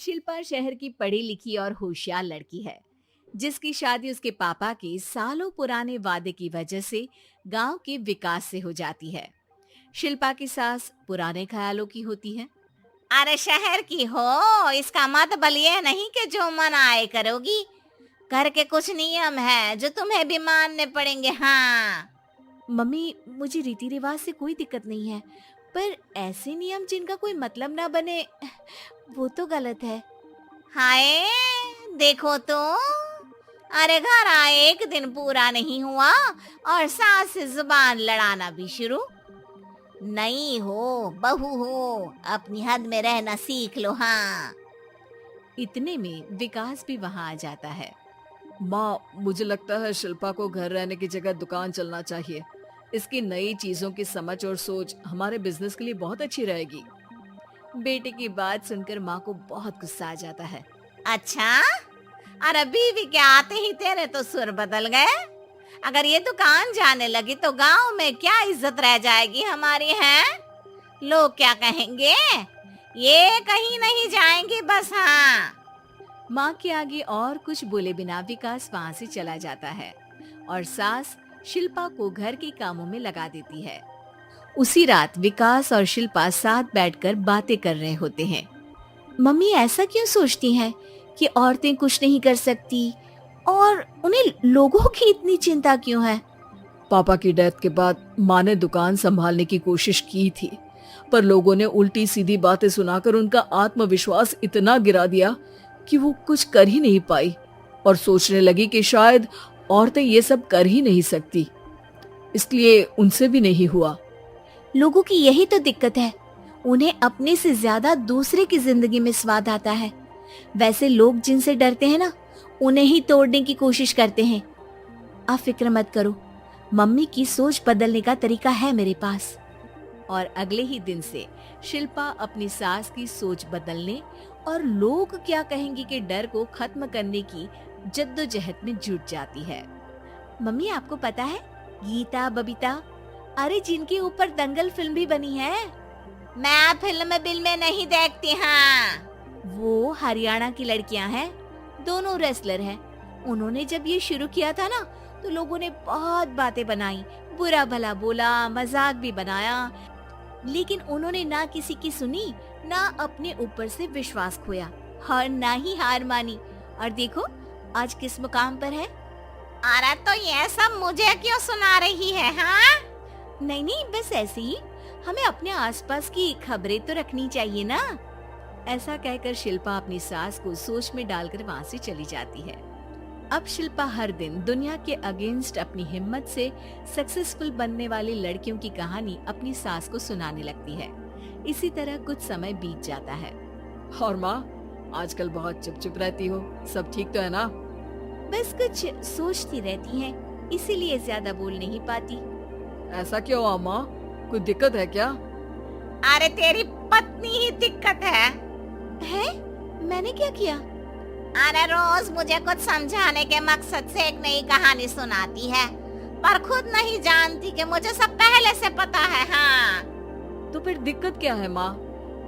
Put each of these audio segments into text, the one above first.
शिल्पा शहर की पढ़ी लिखी और होशियार लड़की है, जिसकी शादी उसके पापा के सालों पुराने वादे की वजह से गांव के विकास से हो जाती है। शिल्पा की सास पुराने ख्यालों की होती है। अरे शहर की हो, इसका मतलब ये नहीं कि जो मन आए करोगी। घर के कुछ नियम है जो तुम्हें भी मानने पड़ेंगे। हाँ। मम्मी, मुझे रीति रिवाज से कोई दिक्कत नहीं है, पर ऐसे नियम जिनका कोई मतलब ना बने, वो तो गलत है। हाय, देखो तो। अरे घर आए एक दिन पूरा नहीं हुआ और सास से जुबान लड़ाना भी शुरू। नहीं हो, बहू हो, अपनी हद में रहना सीख लो। हाँ। इतने में विकास भी वहां आ जाता है। माँ, मुझे लगता है शिल्पा को घर रहने की जगह दुकान चलना चाहिए। इसकी नई चीजों की समझ और सोच हमारे बिजनेस के लिए बहुत अच्छी रहेगी। बेटे की बात सुनकर माँ को बहुत गुस्सा आ जाता है। अच्छा, अरे बीवी के आते ही तेरे तो सुर बदल गए। अगर ये दुकान जाने लगी तो गांव में क्या इज्जत रह जाएगी हमारी। है लोग क्या कहेंगे। ये कहीं नहीं जाएंगी बस। हाँ। माँ के आगे और कुछ बोले बिना विकास वहाँ से चला जाता है और सास शिल्पा को घर के कामों में लगा देती है। उसी रात विकास और शिल्पा साथ बैठकर बातें कर रहे होते हैं। मम्मी ऐसा क्यों सोचती हैं कि औरतें कुछ नहीं कर सकती, और उन्हें लोगों की इतनी चिंता क्यों है? पापा की डेथ के बाद माँ ने दुकान संभालने की कोशिश की थी, पर लोगों ने उल्टी सीधी बातें सुनाकर उनका आत्मविश्वास इतना गिरा दिया कि वो कुछ कर ही नहीं पाई और सोचने लगी कि शायद औरतें ये सब कर ही नहीं सकती, इसलिए उनसे भी नहीं हुआ। लोगों की यही तो दिक्कत है, उन्हें अपने से ज्यादा दूसरे की जिंदगी में स्वाद आता है। वैसे लोग जिनसे डरते हैं ना, उन्हें ही तोड़ने की कोशिश करते हैं। आप फिक्र मत करो, मम्मी की सोच बदलने का तरीका है मेरे पास। और अगले ही दिन से शिल्पा अपनी सास की सोच बदलने और लोग क्या कहेंगे के डर को खत्म करने की जद्दोजहद में जुट जाती है। मम्मी, आपको पता है गीता, बबीता, अरे जिनके ऊपर दंगल फिल्म भी बनी है। मैं फिल्म बिल में नहीं देखती। हाँ। वो हरियाणा की लड़कियां हैं, दोनों रेसलर हैं। उन्होंने जब ये शुरू किया था ना, तो लोगों ने बहुत बातें बनाई, बुरा भला बोला, मजाक भी बनाया, लेकिन उन्होंने ना किसी की सुनी, ना अपने ऊपर से विश्वास खोया और ना ही हार मानी। और देखो आज किस मुकाम पर है। अरे तो ये सब मुझे क्यों सुना रही है। हाँ। नहीं नहीं, बस ऐसे ही, हमें अपने आसपास की खबरें तो रखनी चाहिए ना। ऐसा कहकर शिल्पा अपनी सास को सोच में डालकर वहाँ से चली जाती है। अब शिल्पा हर दिन दुनिया के अगेंस्ट अपनी हिम्मत से सक्सेसफुल बनने वाली लड़कियों की कहानी अपनी सास को सुनाने लगती है। इसी तरह कुछ समय बीत जाता है। और माँ, आजकल बहुत चुप रहती हो, सब ठीक तो है ना? बस कुछ सोचती रहती हैं, इसीलिए ज्यादा बोल नहीं पाती। ऐसा क्यों हुआ माँ, कोई दिक्कत है क्या? अरे तेरी पत्नी ही दिक्कत है। मैंने क्या किया? अरे रोज मुझे कुछ समझाने के मकसद से एक नई कहानी सुनाती है, पर खुद नहीं जानती कि मुझे सब पहले से पता है। हाँ। तो फिर दिक्कत क्या है माँ?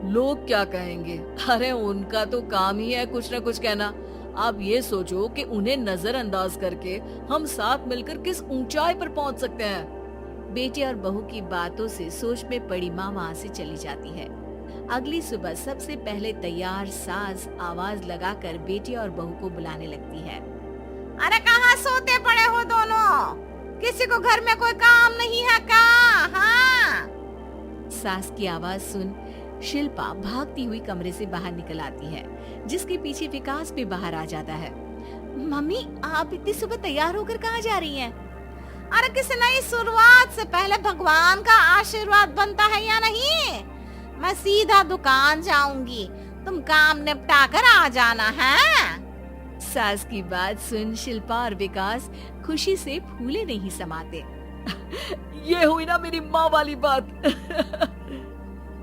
लोग क्या कहेंगे? अरे उनका तो काम ही है कुछ न कुछ कहना। आप ये सोचो कि उन्हें नजरअंदाज करके हम साथ मिलकर किस ऊंचाई पर पहुंच सकते हैं। बेटे और बहू की बातों से सोच में पड़ी माँ वहाँ से चली जाती है। अगली सुबह सबसे पहले तैयार सास आवाज लगाकर बेटे और बहू को बुलाने लगती है। अरे कहाँ सोते पड़े हो दोनों? किसी को घर में कोई काम नहीं है क्या? हाँ। सास की आवाज सुन शिल्पा भागती हुई कमरे से बाहर निकल आती है, जिसके पीछे विकास भी बाहर आ जाता है। मम्मी, आप इतनी सुबह तैयार होकर कहाँ जा रही हैं? अरे किसी नई शुरुआत से पहले भगवान का आशीर्वाद बनता है या नहीं? मैं सीधा दुकान जाऊंगी, तुम काम निपटा कर आ जाना है। सास की बात सुन शिल्पा और विकास खुशी से फूले नहीं समाते। ये हुई ना मेरी माँ वाली बात।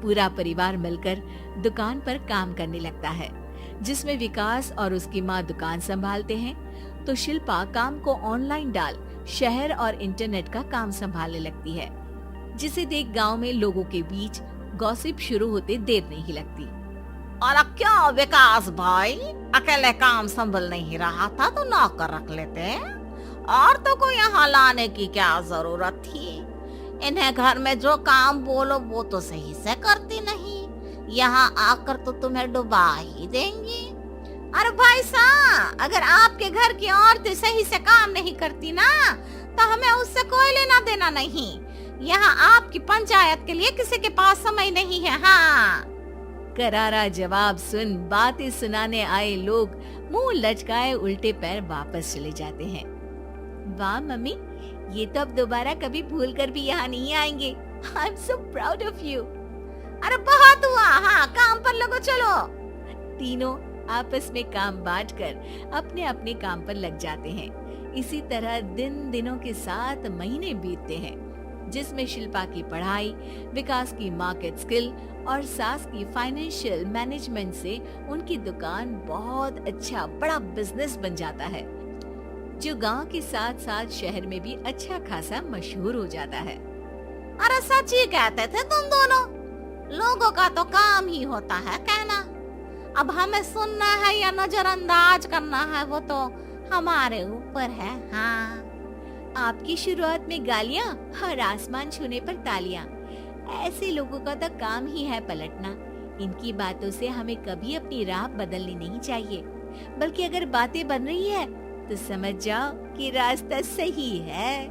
पूरा परिवार मिलकर दुकान पर काम करने लगता है, जिसमें विकास और उसकी माँ दुकान संभालते हैं, तो शिल्पा काम को ऑनलाइन डाल शहर और इंटरनेट का काम संभालने लगती है, जिसे देख गांव में लोगों के बीच गॉसिप शुरू होते देर नहीं लगती। और क्या विकास भाई, अकेले काम संभल नहीं रहा था तो नौकर रख लेते, और तो को यहाँ लाने की क्या जरूरत थी। इन्हें घर में जो काम बोलो वो तो सही से करती नहीं, यहाँ आकर तो तुम्हें डुबा ही देंगी। अरे भाई साहब, अगर आपके घर की औरतें सही से काम नहीं करती ना तो हमें उससे कोई लेना देना नहीं। यहाँ आपकी पंचायत के लिए किसी के पास समय नहीं है। हाँ, करारा जवाब सुन बातें सुनाने आए लोग मुंह लचकाए उल्टे पैर वापस चले जाते हैं। वाह मम्मी, ये तो अब दोबारा कभी भूल कर भी यहाँ नहीं आएंगे। I am so proud of you. अरे बहुत हुआ, हाँ काम पर लगो चलो। तीनों आपस में काम बांटकर अपने अपने काम पर लग जाते हैं। इसी तरह दिनों के साथ महीने बीतते हैं, जिसमें शिल्पा की पढ़ाई, विकास की मार्केट स्किल और सास की फाइनेंशियल मैनेजमेंट से उनकी दुकान बहुत अच्छा बड़ा बिजनेस बन जाता है, जो गांव के साथ साथ शहर में भी अच्छा खासा मशहूर हो जाता है। अरे सच ही कहते थे तुम दोनों, लोगों का तो काम ही होता है कहना। अब हमें सुनना है या नजरअंदाज करना है वो तो हमारे ऊपर है। हाँ, आपकी शुरुआत में गालियां और आसमान छूने पर तालियां, ऐसे लोगों का तो काम ही है पलटना। इनकी बातों से हमें कभी अपनी राह बदलनी नहीं चाहिए, बल्कि अगर बातें बन रही है तो समझ जाओ कि रास्ता सही है।